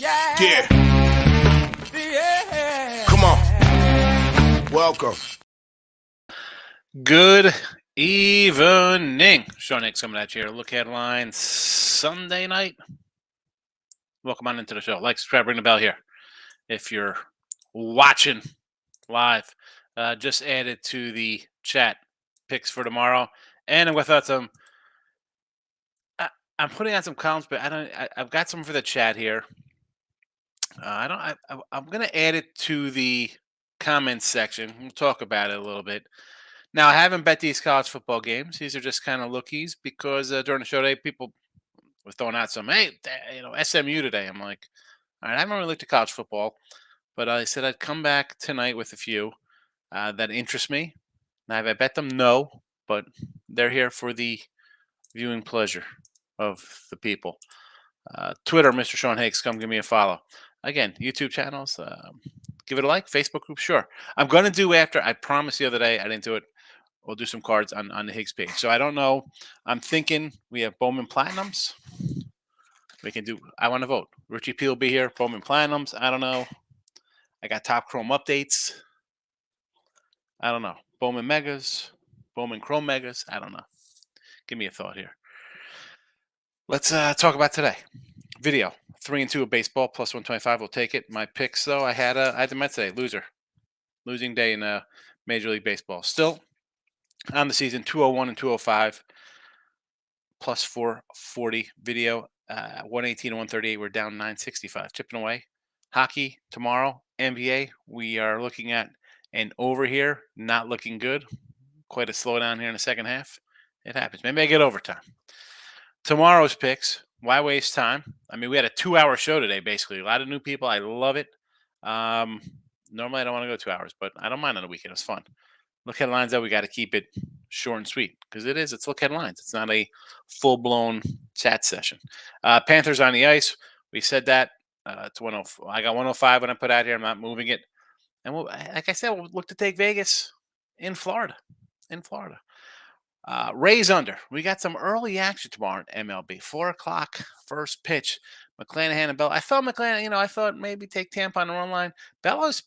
Yeah. Come on. Welcome. Good evening. Sean Hicks coming at you here. Look headlines Sunday night. Welcome on into the show. Like, subscribe, ring the bell here. If you're watching live, just added to the chat picks for tomorrow. And without some, I'm putting on some columns, but I've got some for the chat here. I'm gonna add it to the comments section. We'll talk about it a little bit. Now, I haven't bet these college football games. These are just kind of lookies because during the show today, people were throwing out some, hey, SMU today. I'm like, all right, I haven't really looked at college football, but I said I'd come back tonight with a few that interest me. Now, have I bet them? No, but they're here for the viewing pleasure of the people. Twitter, Mr. Sean Hakes, come give me a follow. Again, YouTube channels, give it a like. Facebook group, sure. I'm going to do after, I promised the other day, I didn't do it. We'll do some cards on the Higgs page. So I don't know. I'm thinking we have Bowman Platinums. We can do, I want to vote. Richie P will be here. Bowman Platinums. I don't know. I got Top Chrome updates. I don't know. Bowman Megas. Bowman Chrome Megas. I don't know. Give me a thought here. Let's talk about today. Video. 3-2 of baseball, plus 125. We'll take it. My picks, though, I had the Mets today. Losing day in Major League Baseball. Still on the season, 201 and 205, plus 440 video, 118 and 138. We're down 965, chipping away. Hockey tomorrow, NBA. We are looking at an over here, not looking good. Quite a slowdown here in the second half. It happens. Maybe I get overtime. Tomorrow's picks. Why waste time? I mean, we had a 2-hour show today, basically. A lot of new people. I love it. Normally, I don't want to go 2 hours, but I don't mind on the weekend. It's fun. Look headlines, though. We got to keep it short and sweet because it's look headlines. It's not a full-blown chat session. Panthers on the ice. We said that. It's 105. I got 105 when I put out here. I'm not moving it. And like I said, we'll look to take Vegas in Florida. Rays under. We got some early action tomorrow in MLB. 4 o'clock, first pitch. McClanahan and Bell. I thought maybe take Tampa on the run line. Bella's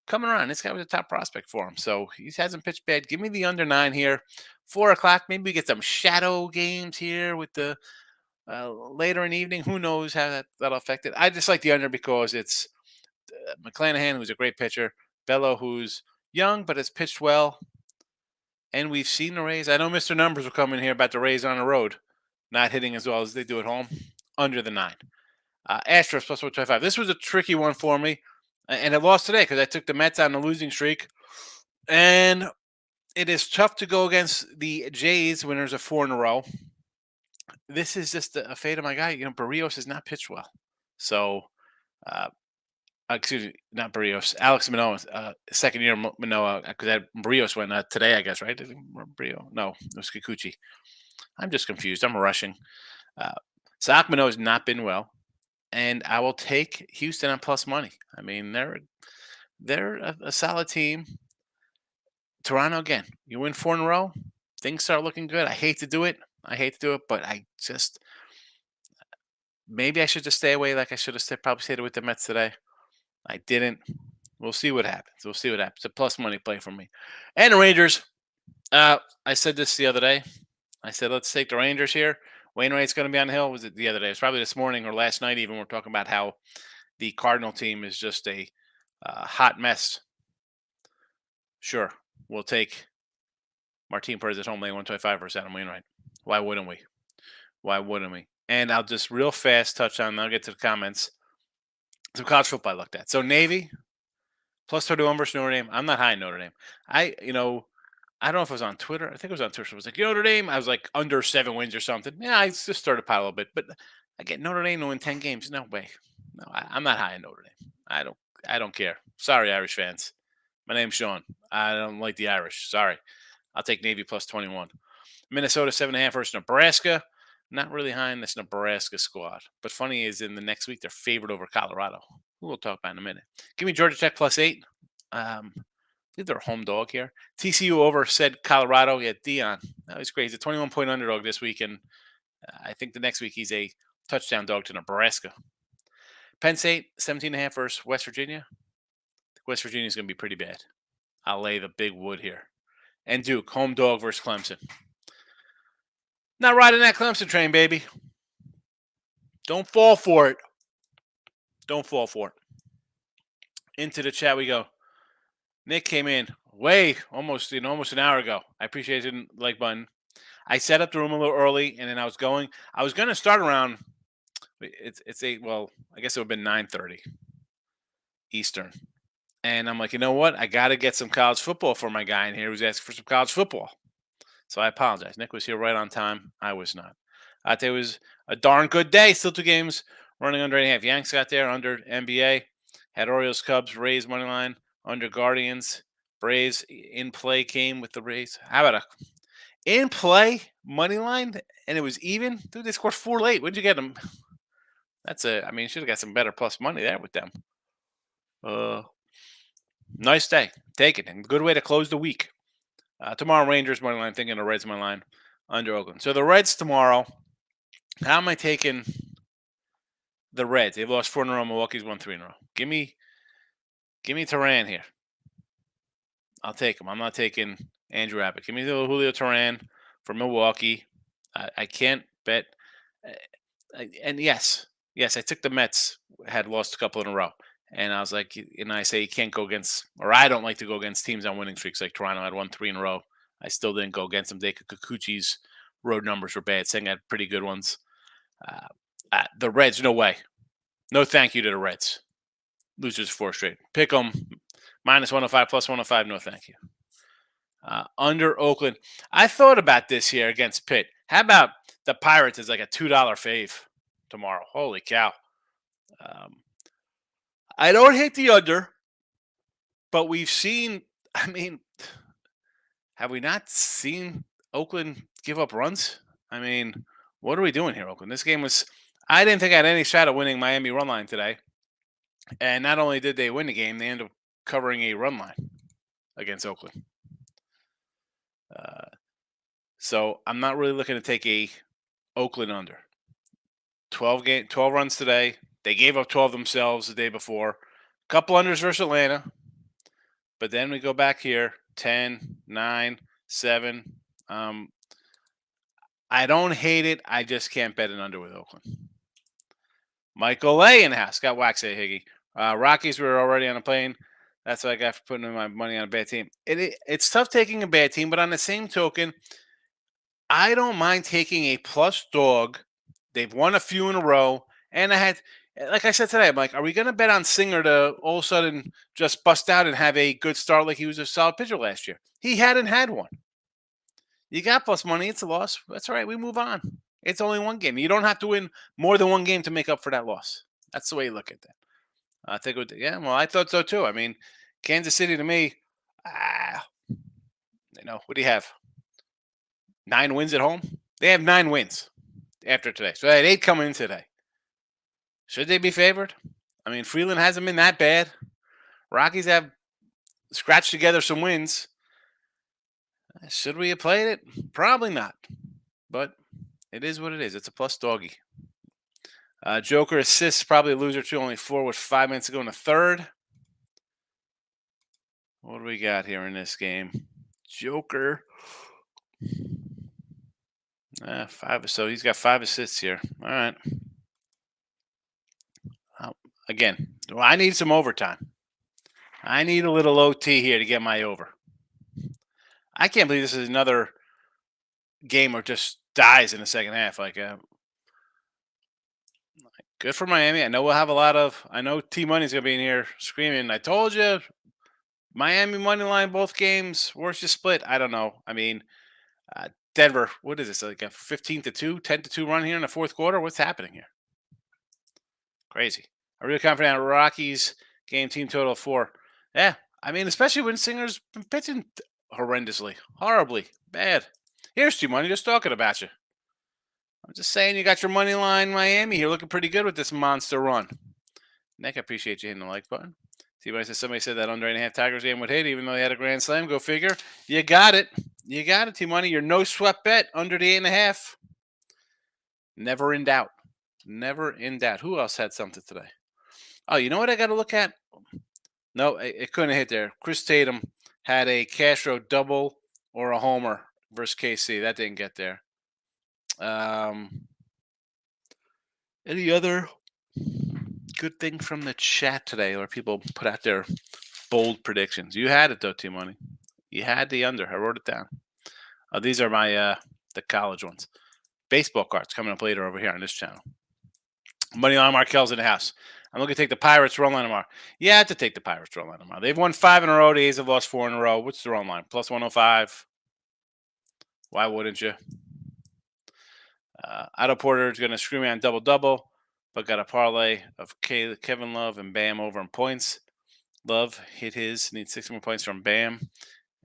coming around. This guy was a top prospect for him. So he hasn't pitched bad. Give me the under 9 here. 4 o'clock. Maybe we get some shadow games here with the later in the evening. Who knows how that'll affect it. I just like the under because it's McClanahan, who's a great pitcher. Bello, who's young but has pitched well. And we've seen the Rays. I know Mr. Numbers will come in here about the Rays on the road, not hitting as well as they do at home. Under the 9. Astros plus 125. This was a tricky one for me. And I lost today because I took the Mets on the losing streak. And it is tough to go against the Jays when there's a 4 in a row. This is just a fate of my guy. Barrios has not pitched well. So, excuse me, not Barrios. Alex Manoah, second year Manoah, because Barrios went today, I guess, right? Barrios? No, it was Kikuchi. I'm just confused. I'm rushing. Zach Manoah has not been well. And I will take Houston on plus money. I mean, they're a solid team. Toronto, again, you win 4 in a row, things start looking good. I hate to do it, but maybe I should just stay away like I should have probably stayed with the Mets today. I didn't. We'll see what happens. It's a plus money play for me. And the Rangers, I said this the other day. I said, let's take the Rangers here. Wainwright's going to be on the hill. Was it the other day? It was probably this morning or last night even. We're talking about how the Cardinal team is just a hot mess. Sure, we'll take Martin Perez at home lane 125 versus Adam Wainwright. Why wouldn't we? And I'll just real fast touch on, I'll get to the comments. Some college football I looked at. So Navy, plus 31 versus Notre Dame. I'm not high in Notre Dame. I don't know if it was on Twitter. I think it was on Twitter. It was like, Notre Dame. I was like under 7 wins or something. Yeah, I just started to pile a little bit. But I get Notre Dame to win 10 games. No way. No, I'm not high in Notre Dame. I don't care. Sorry, Irish fans. My name's Sean. I don't like the Irish. Sorry. I'll take Navy plus 21. Minnesota 7.5 versus Nebraska. Not really high in this Nebraska squad. But funny is in the next week, they're favored over Colorado. We'll talk about in a minute. Give me Georgia Tech plus 8. I believe they're a home dog here. TCU over said Colorado. Yeah, Dion. That was crazy. He's a 21-point underdog this week. And I think the next week he's a touchdown dog to Nebraska. Penn State, 17.5 versus West Virginia. West Virginia is going to be pretty bad. I'll lay the big wood here. And Duke, home dog versus Clemson. Not riding that Clemson train, baby. Don't fall for it. Don't fall for it. Into the chat we go. Nick came in almost an hour ago. I appreciate the like button. I set up the room a little early, and then I was going to start around. It's I guess it would have been 9:30 Eastern, and I'm like, you know what? I got to get some college football for my guy in here who's asking for some college football. So I apologize. Nick was here right on time. I was not. It was a darn good day. Still 2 games running under 8.5. Yanks got there under NBA. Had Orioles, Cubs, Rays money line under Guardians. Braves in play came with the Rays. How about a in play money line? And it was even. Dude, they scored 4 late. Where'd you get them? You should have got some better plus money there with them. Nice day. Take it. And good way to close the week. Tomorrow, Rangers money line. Thinking the Reds money line under Oakland. So the Reds tomorrow. How am I taking the Reds? They've lost 4 in a row. Milwaukee's won 3 in a row. Give me Turan here. I'll take him. I'm not taking Andrew Abbott. Give me the Julio Turan for Milwaukee. I can't bet. And yes, I took the Mets. Had lost a couple in a row. And I was like, and I say you can't go against, or I don't like to go against teams on winning streaks. Like Toronto had won 3 in a row. I still didn't go against them. David Kikuchi's road numbers were bad. Saying had pretty good ones. The Reds, no way. No thank you to the Reds. Losers 4 straight. Pick them. Minus 105, plus 105, no thank you. Under Oakland. I thought about this here against Pitt. How about the Pirates as like a $2 fave tomorrow? Holy cow. I don't hate the under, but we've seen, have we not seen Oakland give up runs? What are we doing here, Oakland? This game was, I didn't think I had any shot at winning Miami run line today. And not only did they win the game, they ended up covering a run line against Oakland. So I'm not really looking to take a Oakland under. 12 runs today. They gave up 12 themselves the day before. Couple unders versus Atlanta. But then we go back here. 10, 9, 7. I don't hate it. I just can't bet an under with Oakland. Michael A. in the house. Got wax at Higgy. Rockies were already on a plane. That's what I got for putting my money on a bad team. It's tough taking a bad team, but on the same token, I don't mind taking a plus dog. They've won a few in a row. And like I said today, I'm like, are we going to bet on Singer to all of a sudden just bust out and have a good start like he was a solid pitcher last year? He hadn't had one. You got plus money. It's a loss. That's all right. We move on. It's only 1 game. You don't have to win more than 1 game to make up for that loss. That's the way you look at that. I think, I thought so too. Kansas City to me, what do you have? 9 wins at home? They have 9 wins after today. So they had 8 coming in today. Should they be favored? Freeland hasn't been that bad. Rockies have scratched together some wins. Should we have played it? Probably not. But it is what it is. It's a plus doggy. Joker assists, probably a loser too. Only 4 with 5 minutes to go in the third. What do we got here in this game? Joker. 5. So he's got 5 assists here. All right. Again, I need some overtime. I need a little OT here to get my over. I can't believe this is another game where it just dies in the second half. Good for Miami. I know we'll have I know T-Money's going to be in here screaming, I told you, Miami money line both games. Where's your split? I don't know. Denver, what is this? Like a 15-2, 10-2 run here in the fourth quarter? What's happening here? Crazy. I'm really confident Rockies game team total of 4. Yeah. Especially when Singer's been pitching horrendously, horribly, bad. Here's T-Money just talking about you. I'm just saying you got your money line Miami here looking pretty good with this monster run. Nick, I appreciate you hitting the like button. T-Money says somebody said that under 8.5 Tigers game would hit even though they had a grand slam. Go figure. You got it. You got it, T-Money. Your no sweat bet under the 8.5. Never in doubt. Never in doubt. Who else had something today? Oh, you know what I got to look at? No, it couldn't hit there. Chris Tatum had a Castro double or a homer versus KC. That didn't get there. Um, any other good thing from the chat today where people put out their bold predictions? You had it though, T Money. You had the under. I wrote it down. These are my the college ones. Baseball cards coming up later over here on this channel. Moneyline Markel's in the house. I'm looking to take the Pirates run line tomorrow. Yeah, I have to take the Pirates run line tomorrow. They've won 5 in a row. The A's have lost 4 in a row. What's the run line? Plus 105. Why wouldn't you? Otto Porter is going to screw me on double-double, but got a parlay of Kevin Love and Bam over in points. Love hit his, needs 6 more points from Bam,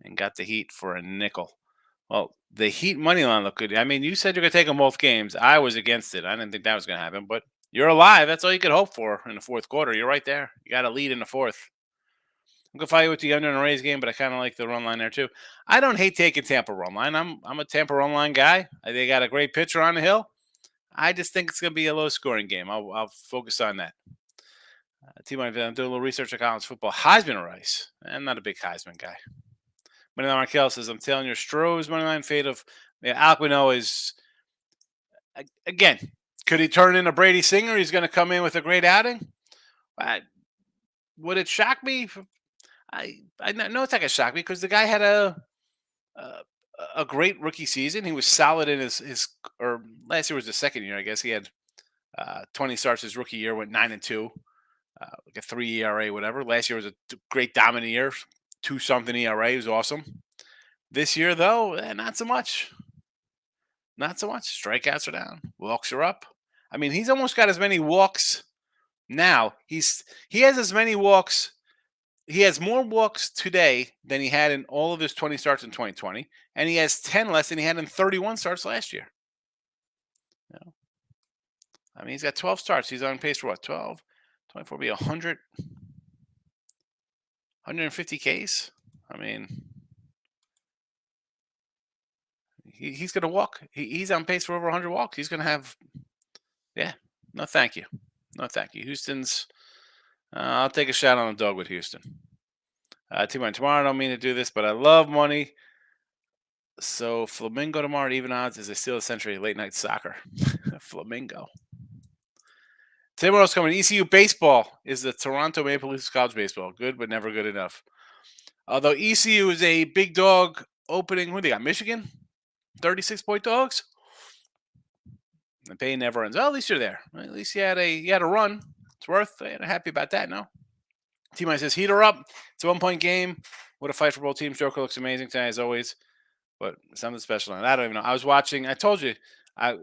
and got the Heat for a nickel. Well, the Heat money line looked good. I mean, you said you're going to take them both games. I was against it. I didn't think that was going to happen, but you're alive. That's all you could hope for in the fourth quarter. You're right there. You got a lead in the fourth. I'm going to fight with the under in the Rays game, but I kind of like the run line there too. I don't hate taking Tampa run line. I'm a Tampa run line guy. They got a great pitcher on the hill. I just think it's going to be a low scoring game. I'll focus on that. Team I'm doing a little research on college football. Heisman race. I'm not a big Heisman guy. Moneyline Markel says, I'm telling you, Stroh's moneyline fade of Aquino is, again, could he turn into Brady Singer? He's going to come in with a great outing. Would it shock me? I know it's not going to shock me because the guy had a great rookie season. He was solid in his or last year was the second year, I guess. He had 20 starts his rookie year, went 9-2, like a 3 ERA, whatever. Last year was a great dominant year, 2-something ERA. It was awesome. This year, though, not so much. Not so much. Strikeouts are down. Walks are up. I mean, he's almost got as many walks now. He has as many walks. He has more walks today than he had in all of his 20 starts in 2020, and he has 10 less than he had in 31 starts last year. You know? I mean, he's got 12 starts. He's on pace for what? 12, 24, be 100, 150 Ks. I mean, he's going to walk. He's on pace for over 100 walks. He's going to have, yeah. No, thank you. No, thank you. Houston's. I'll take a shot on the dog with Houston. Tomorrow, I don't mean to do this, but I love money. So Flamingo tomorrow at even odds is a steal of the century late night soccer. Flamingo. Tomorrow's coming. ECU baseball is the Toronto Maple Leafs college baseball. Good, but never good enough. Although ECU is a big dog opening. Who they got? Michigan? 36-point dogs? The pain never ends. Well, at least you're there. At least you had a run. It's worth. I'm happy about that now. T-Mine says, heater up. It's a 1-point game. What a fight for both teams. Joker looks amazing tonight, as always. But something special on it. I don't even know. I was watching. I told you. I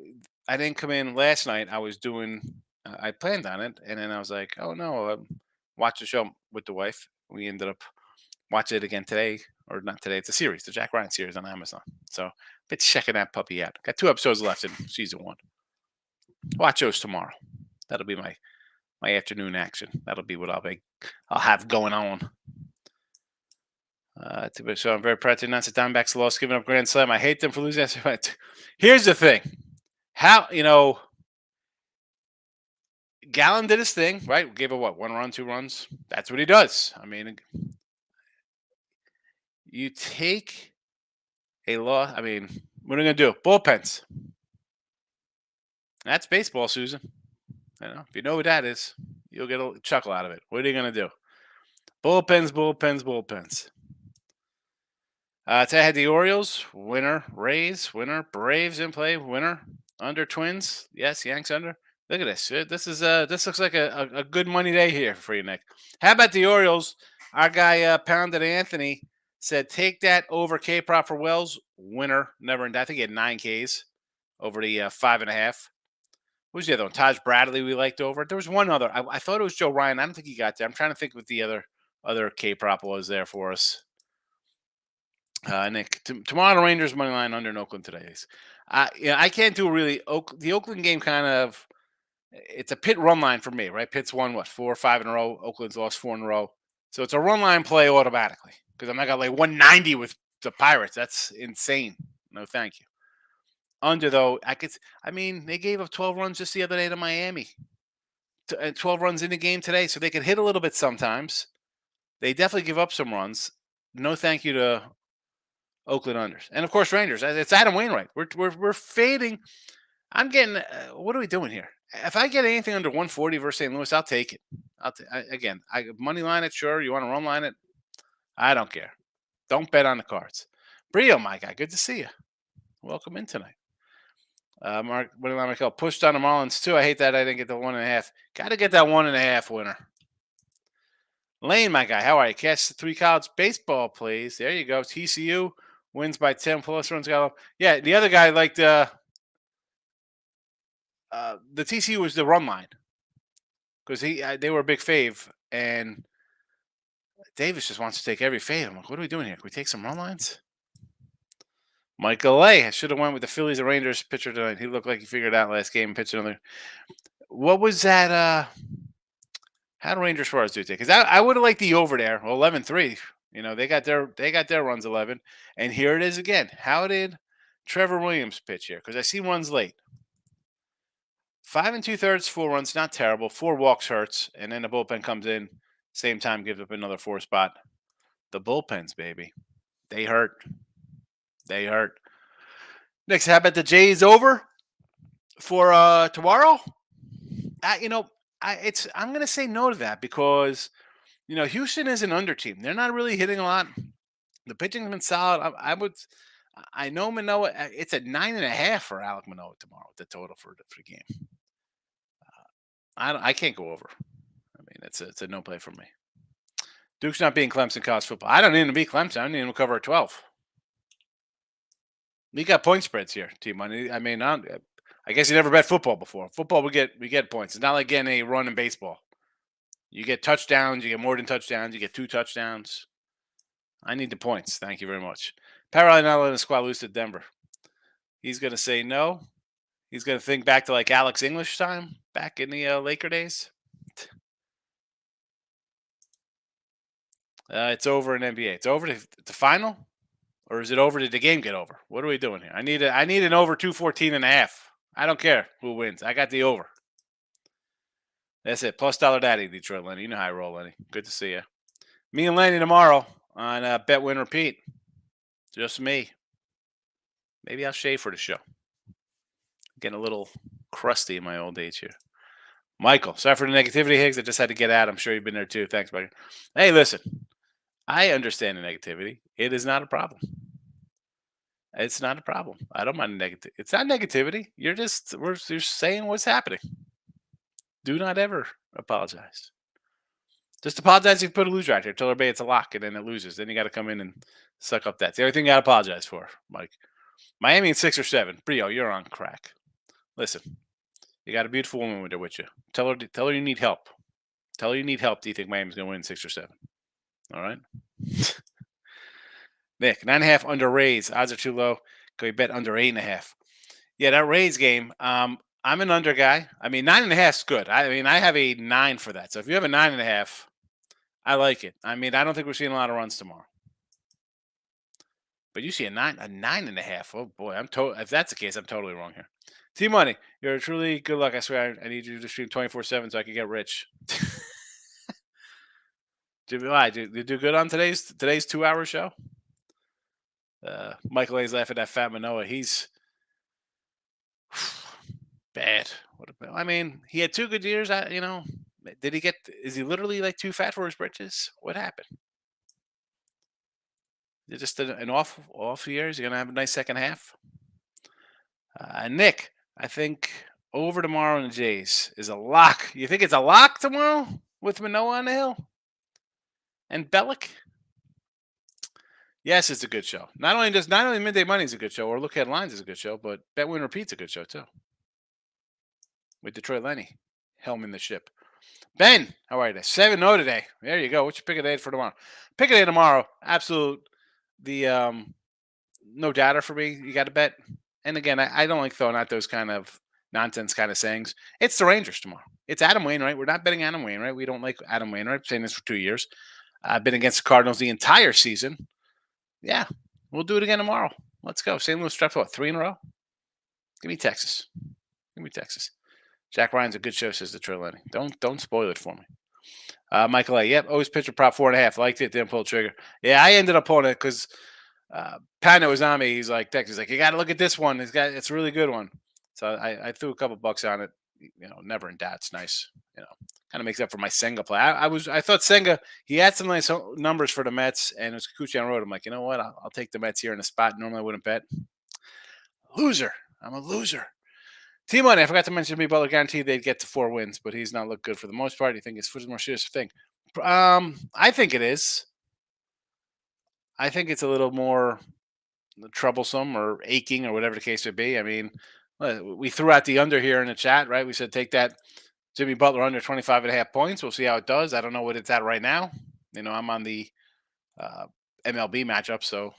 didn't come in last night. I was doing. I planned on it. And then I was like, oh, no. Watch the show with the wife. We ended up watching it again today. Or not today. It's a series. The Jack Ryan series on Amazon. So, been checking that puppy out. Got 2 episodes left in season 1. Watch those tomorrow. That'll be my afternoon action. That'll be what I'll have going on. So I'm very proud to announce the Diamondbacks lost, giving up Grand Slam. I hate them for losing. Here's the thing. Gallen did his thing, right? Gave it 1 run, 2 runs. That's what he does. I mean, you take a loss. I mean, what are you going to do? Bullpens. That's baseball, Susan. If you know what that is, you'll get a chuckle out of it. What are you going to do? Bullpens. Today I had the Orioles, winner. Rays, winner. Braves in play, winner. Under Twins. Yes, Yanks under. Look at this. This looks like a good money day here for you, Nick. How about the Orioles? Our guy Pounded Anthony said take that over K prop for Wells. Winner. Never. I think he had 9 Ks over the 5.5. Who's the other one? Taj Bradley we liked over. There was one other. I thought it was Joe Ryan. I don't think he got there. I'm trying to think what the other K prop was there for us. Nick, tomorrow the Rangers money line under in Oakland today. I can't do really. The Oakland game kind of. It's a Pitt run line for me, right? Pitt's won 4 or 5 in a row. Oakland's lost 4 in a row. So it's a run line play automatically because I'm not gonna 190 with the Pirates. That's insane. No, thank you. Under though, they gave up 12 runs just the other day to Miami. 12 runs in the game today, so they could hit a little bit sometimes. They definitely give up some runs. No thank you to Oakland unders. And of course, Rangers. It's Adam Wainwright. We're fading. I'm getting. What are we doing here? If I get anything under 140 versus St. Louis, I'll take it. Again, I money line it. Sure, you want to run line it? I don't care. Don't bet on the cards. Brio, my guy, good to see you. Welcome in tonight. Mark, what did I call? Pushed on the Marlins too. I hate that I didn't get the 1.5. Got to get that 1.5 winner. Lane, my guy, how are you? Catch the 3 college baseball plays. There you go. TCU wins by 10 plus runs. Yeah, the other guy liked the TCU was the run line because they were a big fave, and Davis just wants to take every fade. I'm like, what are we doing here? Can we take some run lines? Michael A. I should have went with the Phillies and Rangers pitcher tonight. He looked like he figured it out last game and pitched another. What was that? How do Rangers Stars do today? Because I would have liked the over there, 11-3. You know, they got their runs 11. And here it is again. How did Trevor Williams pitch here? Because I see runs late. 5 2/3, 4 runs, not terrible. 4 walks hurts. And then the bullpen comes in. Same time, gives up another 4 spot. The bullpens, baby. They hurt. They hurt. Next, how about the Jays over for tomorrow? I'm going to say no to that because, Houston is an under team. They're not really hitting a lot. The pitching's been solid. I know Manoah. It's at 9.5 for Alek Manoah tomorrow. The total for the game. I can't go over. I mean, it's a no play for me. Duke's not being Clemson college football. I don't need him to be Clemson. I need him to cover a 12. We got point spreads here, T-Money. I mean, I guess you never bet football before. Football, we get points. It's not like getting a run in baseball. You get touchdowns. You get more than touchdowns. You get 2 touchdowns. I need the points. Thank you very much. Parallel not letting the squad lose to Denver. He's going to say no. He's going to think back to like Alex English time back in the Laker days. It's over in NBA. It's over to the final, or is it over? Did the game get over? What are we doing here? I need an over 214.5. I don't care who wins. I got the over. That's it. Plus dollar daddy, Detroit Lenny. You know how I roll, Lenny. Good to see you. Me and Lenny tomorrow on Bet Win Repeat. Just me. Maybe I'll shave for the show. Getting a little crusty in my old age here. Michael, sorry for the negativity, Higgs. I just had to get out. I'm sure you've been there too. Thanks, Michael. Hey, listen. I understand the negativity. It is not a problem. It's not a problem. I don't mind negativity. It's not negativity. You're saying what's happening. Do not ever apologize. Just apologize if you put a loser out there. Tell everybody it's a lock and then it loses. Then you got to come in and suck up that. It's the only thing you got to apologize for, Mike. Miami in 6 or 7. Brio, you're on crack. Listen, you got a beautiful woman with you. Tell her you need help. Tell her you need help. Do you think Miami's going to win 6 or 7? All right. Nick, 9.5 under Rays. Odds are too low. Can we bet under 8.5? Yeah, that Rays game. I'm an under guy. I mean, 9.5 is good. I mean, I have a 9 for that. So if you have a 9.5, I like it. I mean, I don't think we're seeing a lot of runs tomorrow. But you see a 9.5. Oh boy, if that's the case, I'm totally wrong here. T-Money, you're truly good luck. I swear, I need you to stream 24/7 so I can get rich. Did you do good on today's 2-hour show? Michael A's laughing at Fat Manoah. He's bad. I mean, he had 2 good years. Is he literally like too fat for his britches? What happened? Is it just an off year? Is he going to have a nice second half? Nick, I think over tomorrow in the Jays is a lock. You think it's a lock tomorrow with Manoah on the hill? And Bellick? Yes, it's a good show. Not only Midday Money is a good show, or Look Headlines is a good show, but Bet Win Repeat's a good show too. With Detroit Lenny, helming the ship. Ben, how are you today? 7-0 today. There you go. What's your pick of the day for tomorrow? Pick of the day tomorrow. Absolute. No data for me. You got to bet. And again, I don't like throwing out those kind of nonsense kind of sayings. It's the Rangers tomorrow. It's Adam Wainwright. We're not betting Adam Wainwright. We don't like Adam Wainwright. I'm saying this for 2 years. I've been against the Cardinals the entire season. Yeah, we'll do it again tomorrow. Let's go. St. Louis strapped what? 3 in a row? Give me Texas. Jack Ryan's a good show, says the Trill Lenny. Don't spoil it for me. Michael A. Yep, always pitcher prop 4.5. Liked it, didn't pull the trigger. Yeah, I ended up pulling it because Panda was on me. He's like, you got to look at this one. It's a really good one. So I threw a couple bucks on it. Never in doubt. It's nice. Kind of makes up for my Senga play. I thought Senga, he had some nice numbers for the Mets, and it was Kikuchi on road. I'm like, you know what? I'll take the Mets here in a spot. Normally I wouldn't bet. Loser. I'm a loser. T-Money, I forgot to mention me Butler guaranteed they'd get to 4 wins, but he's not looked good for the most part. You think his foot is more serious thing? I think it is. I think it's a little more troublesome or aching or whatever the case would be. I mean, we threw out the under here in the chat, right? We said take that Jimmy Butler under 25.5 points. We'll see how it does. I don't know what it's at right now. I'm on the MLB matchup. So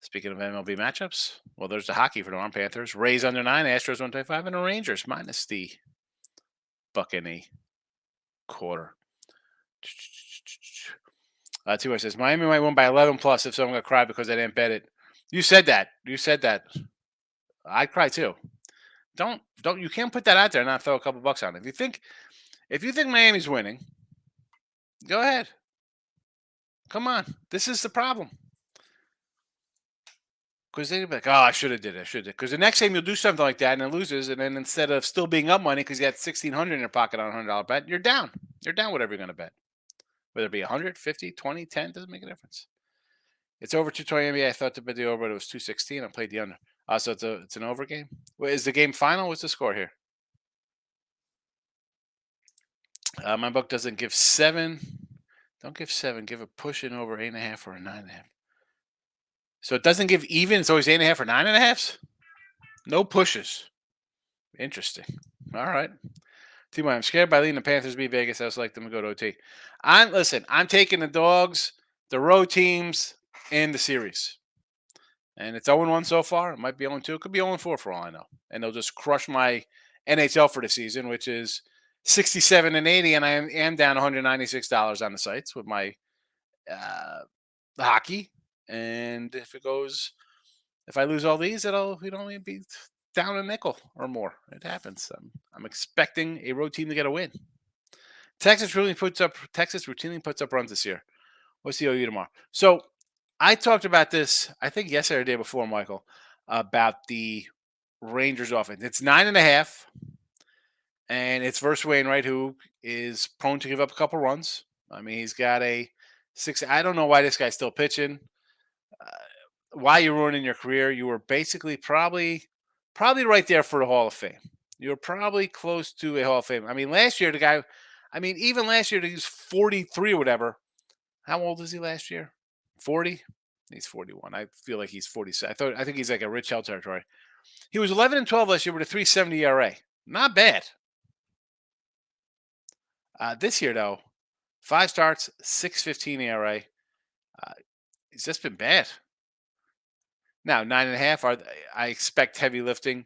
speaking of MLB matchups, well, there's the hockey for the Panthers. Rays under 9, Astros 125, and the Rangers minus the buck and a quarter. T.Y. says Miami might win by 11 plus if someone got cry because I didn't bet it. You said that. I'd cry too. Don't you can't put that out there and not throw a couple bucks on it. If you think Miami's winning, go ahead. Come on. This is the problem. Because they'd be like, oh, I should have did it. Because the next time you'll do something like that and it loses, and then instead of still being up money because you had $1,600 in your pocket on a $100 bet, you're down. You're down whatever you're going to bet. Whether it be 100, 50, 20, 10, doesn't make a difference. It's over 220 NBA. I thought to bet the over, but it was 216. I played the under. So it's an over game. Is the game final? What's the score here? My book doesn't give 7. Don't give 7. Give a push in over 8.5 or a 9.5. So it doesn't give even. It's always 8.5 or 9.5. No pushes. Interesting. All right. T-Money, I'm scared by leading the Panthers beat Vegas. I was like them to go to OT. I'm taking the dogs, the road teams, and the series. And it's 0-1 so far. It might be 0-2. It could be 0-4 for all I know. And they'll just crush my NHL for the season, which is 67 and 80, and I am down $196 on the sites with my hockey. And if I lose all these, it'd only be down a nickel or more. It happens. I'm expecting a road team to get a win. Texas routinely puts up runs this year. What's the OU tomorrow? So I talked about this, I think yesterday or the day before, Michael, about the Rangers offense. It's 9.5, and it's versus Wainwright, who is prone to give up a couple runs. I mean, he's got a 6. I don't know why this guy's still pitching. Why you're ruining your career? You were basically probably right there for the Hall of Fame. You were probably close to a Hall of Fame. I mean, last year even last year he was 43 or whatever. How old is he last year? 40? He's 41. I feel like he's 46. I think he's like a Rich Hill territory. He was 11 and 12 last year with a 3.70 ERA. Not bad. This year though, 5 starts, 6.15 ERA. It's just been bad. Now 9.5. I expect heavy lifting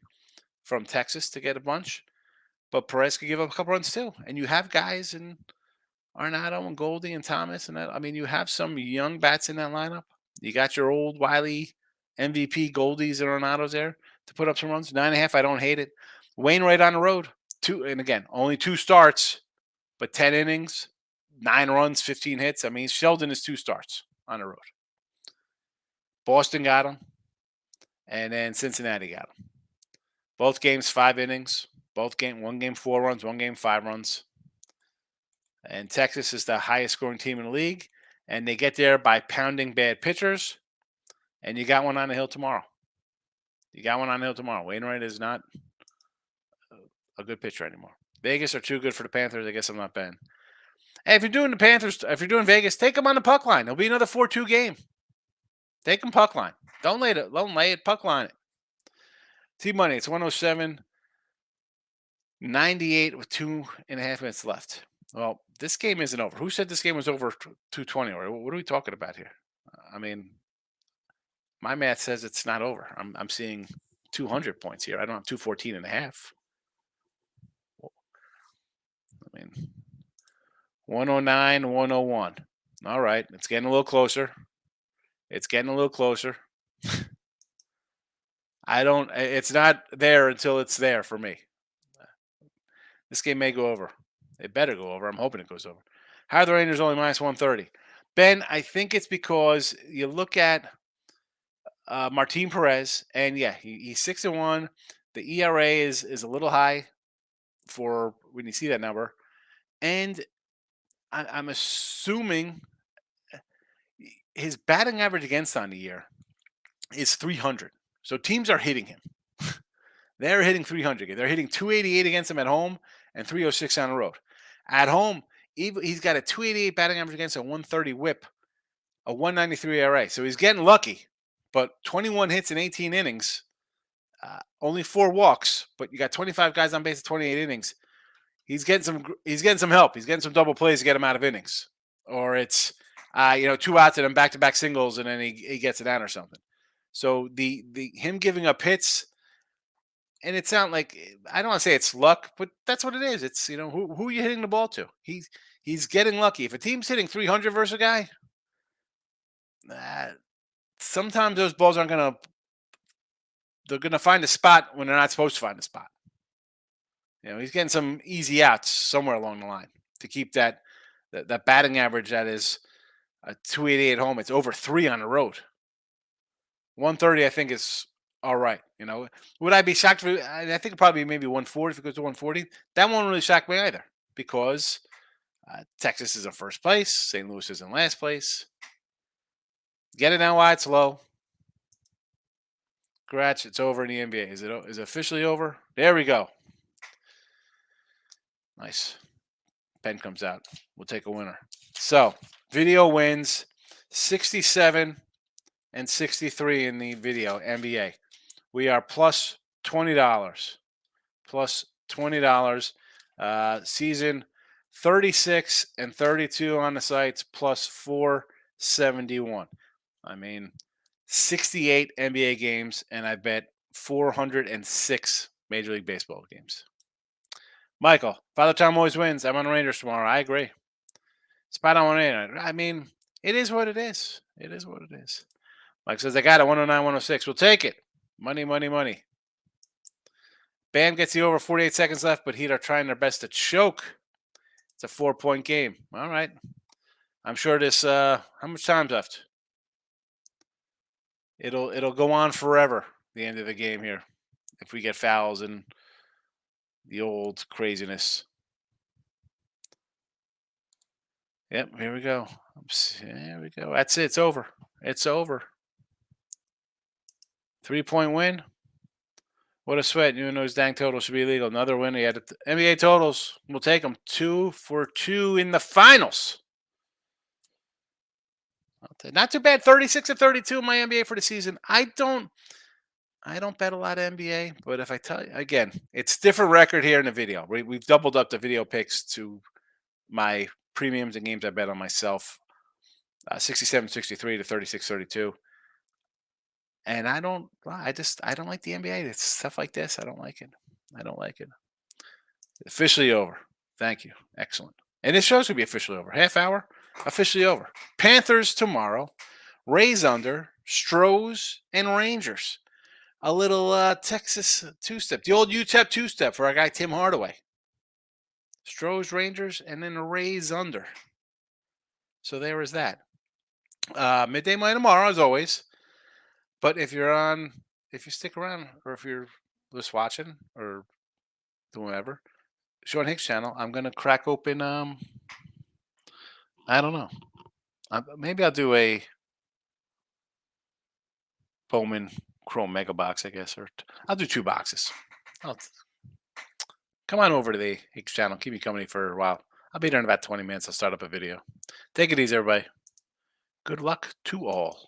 from Texas to get a bunch, but Perez could give up a couple runs too. And you have guys in Arenado and Goldie and Thomas, and that. I mean, you have some young bats in that lineup. You got your old Wiley MVP Goldies and Arenados there to put up some runs. 9.5. I don't hate it. Wainwright on the road. Only 2 starts, but 10 innings, 9 runs, 15 hits. I mean, Sheldon is 2 starts on the road. Boston got him, and then Cincinnati got him. Both games 5 innings. One game 4 runs, one game 5 runs. And Texas is the highest scoring team in the league, and they get there by pounding bad pitchers. And you got one on the hill tomorrow. Wainwright is not a good pitcher anymore. Vegas are too good for the Panthers. I guess I'm not betting. Hey, if you're doing the Panthers, if you're doing Vegas, take them on the puck line. It'll be another 4-2 game. Take them puck line. Don't lay it. Puck line it. T-Money, it's 107. 98 with 2.5 minutes left. Well, this game isn't over. Who said this game was over 220? Or what are we talking about here? I mean, my math says it's not over. I'm seeing 200 points here. I don't have 214.5. I mean, 109, 101. All right, it's getting a little closer. It's not there until it's there for me. This game may go over. It better go over. I'm hoping it goes over. How are the Rangers only minus 130? Ben, I think it's because you look at Martin Perez, and yeah, he's 6-1. The ERA is a little high for when you see that number, and I'm assuming his batting average against on the year is 300. So teams are hitting him. They're hitting 300. They're hitting 288 against him at home and 306 on the road. At home, he's got a 288 batting average against a 130 whip, a 193 ERA. So he's getting lucky, but 21 hits in 18 innings, only 4 walks, but you got 25 guys on base at 28 innings. He's getting some help. He's getting some double plays to get him out of innings, or it's 2 outs and then back-to-back singles, and then he gets it down or something. So the him giving up hits, and it's not like, I don't want to say it's luck, but that's what it is. It's who are you hitting the ball to? He's getting lucky. If a team's hitting 300 versus a guy, sometimes those balls they're gonna find a spot when they're not supposed to find a spot. He's getting some easy outs somewhere along the line to keep that batting average that is a 288 at home. It's over 3 on the road. 130, I think, is all right. Would I be shocked? I think it'd probably maybe 140 if it goes to 140. That won't really shock me either because Texas is in first place. St. Louis is in last place. Get it now why it's low. Scratch, it's over in the NBA. Is it officially over? There we go. Nice. Pen comes out. We'll take a winner. So, video wins 67 and 63 in the video NBA. We are plus $20. Plus $20. Season 36 and 32 on the sites, plus 471. I mean, 68 NBA games, and I bet 406 Major League Baseball games. Michael, Father Time always wins. I'm on the Rangers tomorrow. I agree. Spot on 108. I mean, it is what it is. It is what it is. Mike says, I got it. 109, 106. We'll take it. Money, money, money. Bam gets the over. 48 seconds left, but Heat are trying their best to choke. It's a 4-point game. All right. I'm sure this, how much time's left? It'll go on forever, the end of the game here, if we get fouls and the old craziness. Yep, here we go. There we go. That's it. It's over. It's over. 3-point win. What a sweat. You know those dang totals should be illegal. Another win. He had NBA totals. We'll take them 2 for 2 in the finals. Not too bad. 36 and 32 in my NBA for the season. I don't bet a lot of NBA, but if I tell you again, it's different record here in the video. We've doubled up the video picks to my premiums and games I bet on myself. 67-63 to 36-32. And I don't like the NBA. It's stuff like this. I don't like it. I don't like it. Officially over. Thank you. Excellent. And this show's going to be officially over. Half hour, officially over. Panthers tomorrow. Rays under. Stros and Rangers. A little Texas two-step. The old UTEP two-step for our guy Tim Hardaway. Stros, Rangers, and then the Rays under. So there is that. Midday Money tomorrow, as always. But if you stick around, or if you're just watching or doing whatever, Sean Hicks channel, I'm gonna crack open. I don't know. Maybe I'll do a Bowman Chrome Mega Box, I guess, or I'll do 2 boxes. Come on over to the Hicks channel. Keep me company for a while. I'll be there in about 20 minutes. I'll start up a video. Take it easy, everybody. Good luck to all.